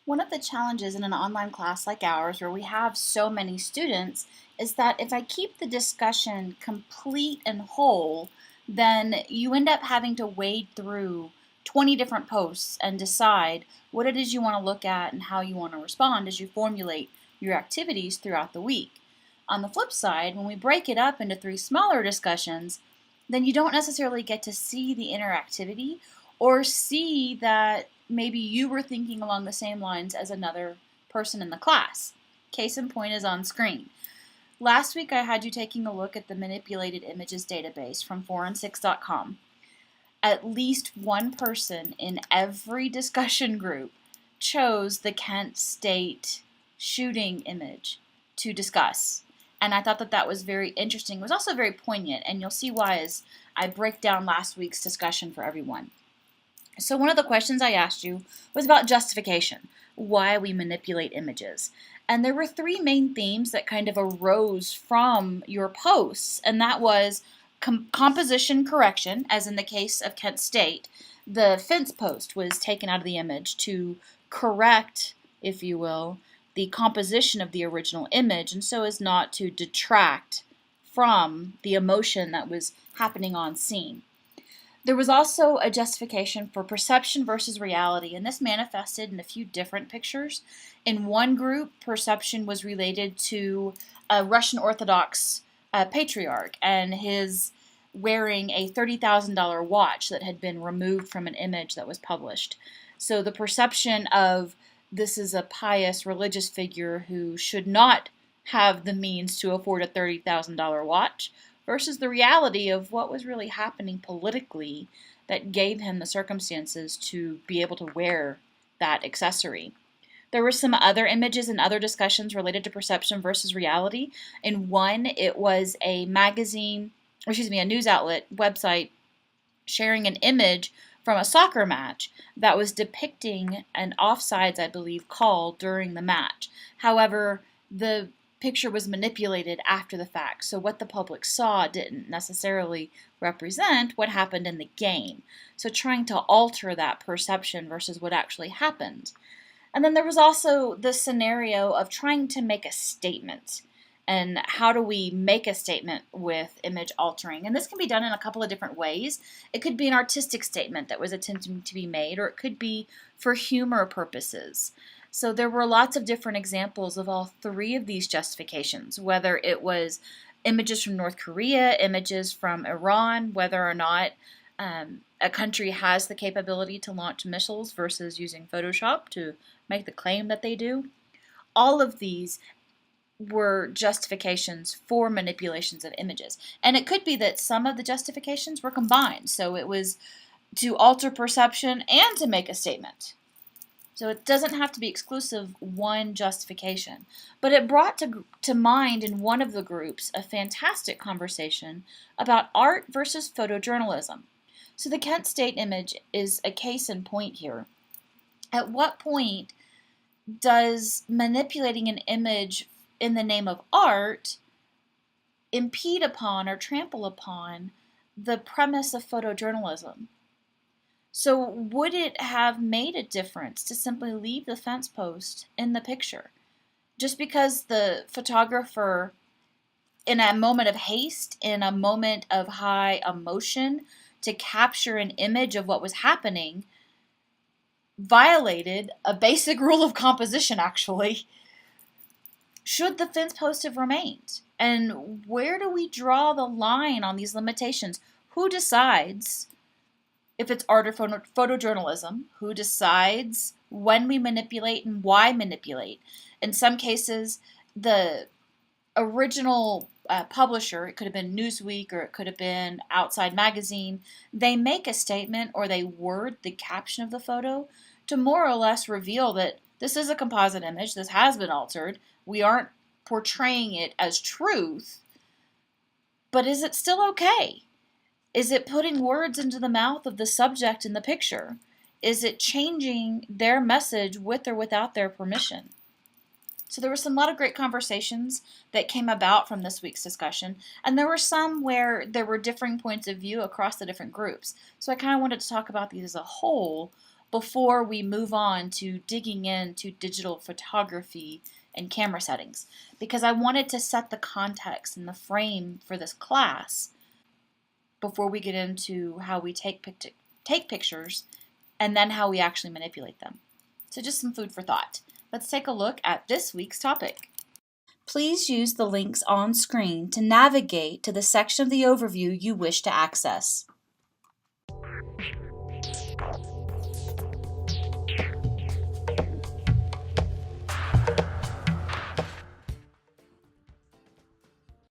One of the challenges in an online class like ours, where we have so many students, is that if I keep the discussion complete and whole, then you end up having to wade through 20 different posts and decide what it is you want to look at and how you want to respond as you formulate your activities throughout the week. On the flip side, when we break it up into three smaller discussions, then you don't necessarily get to see the interactivity or see that maybe you were thinking along the same lines as another person in the class. Case in point is on screen. Last week I had you taking a look at the manipulated images database from forensics.com. At least one person in every discussion group chose the Kent State shooting image to discuss. And I thought that that was very interesting. It was also very poignant, and you'll see why as I break down last week's discussion for everyone. So one of the questions I asked you was about justification, why we manipulate images. And there were three main themes that kind of arose from your posts, and that was composition correction, as in the case of Kent State. The fence post was taken out of the image to correct, if you will, the composition of the original image, and so as not to detract from the emotion that was happening on scene. There was also a justification for perception versus reality, and this manifested in a few different pictures. In one group, perception was related to a Russian Orthodox patriarch and his wearing a $30,000 watch that had been removed from an image that was published. So the perception of this is a pious religious figure who should not have the means to afford a $30,000 watch versus the reality of what was really happening politically that gave him the circumstances to be able to wear that accessory. There were some other images and other discussions related to perception versus reality. In one, it was a a news outlet website sharing an image from a soccer match that was depicting an offsides, I believe, call during the match. However, the picture was manipulated after the fact, so what the public saw didn't necessarily represent what happened in the game. So trying to alter that perception versus what actually happened. And then there was also the scenario of trying to make a statement. And how do we make a statement with image altering? And this can be done in a couple of different ways. It could be an artistic statement that was attempting to be made, or it could be for humor purposes. So there were lots of different examples of all three of these justifications, whether it was images from North Korea, images from Iran, whether or not a country has the capability to launch missiles versus using Photoshop to make the claim that they do. All of these were justifications for manipulations of images. And it could be that some of the justifications were combined. So it was to alter perception and to make a statement. So it doesn't have to be exclusive one justification. But it brought to mind in one of the groups a fantastic conversation about art versus photojournalism. So the Kent State image is a case in point here. At what point does manipulating an image in the name of art impede upon or trample upon the premise of photojournalism? So would it have made a difference to simply leave the fence post in the picture? Just because the photographer, in a moment of haste, in a moment of high emotion, to capture an image of what was happening, violated a basic rule of composition, actually. Should the fence post have remained? And where do we draw the line on these limitations? Who decides if it's art or photojournalism? Who decides when we manipulate and why manipulate? In some cases, the original publisher, it could have been Newsweek or it could have been Outside Magazine, they make a statement or they word the caption of the photo to more or less reveal that this is a composite image, this has been altered, we aren't portraying it as truth, but is it still okay? Is it putting words into the mouth of the subject in the picture? Is it changing their message with or without their permission? So there were a lot of great conversations that came about from this week's discussion, and there were some where there were differing points of view across the different groups. So I kind of wanted to talk about these as a whole, before we move on to digging into digital photography and camera settings, because I wanted to set the context and the frame for this class before we get into how we take pictures and then how we actually manipulate them. So just some food for thought. Let's take a look at this week's topic. Please use the links on screen to navigate to the section of the overview you wish to access.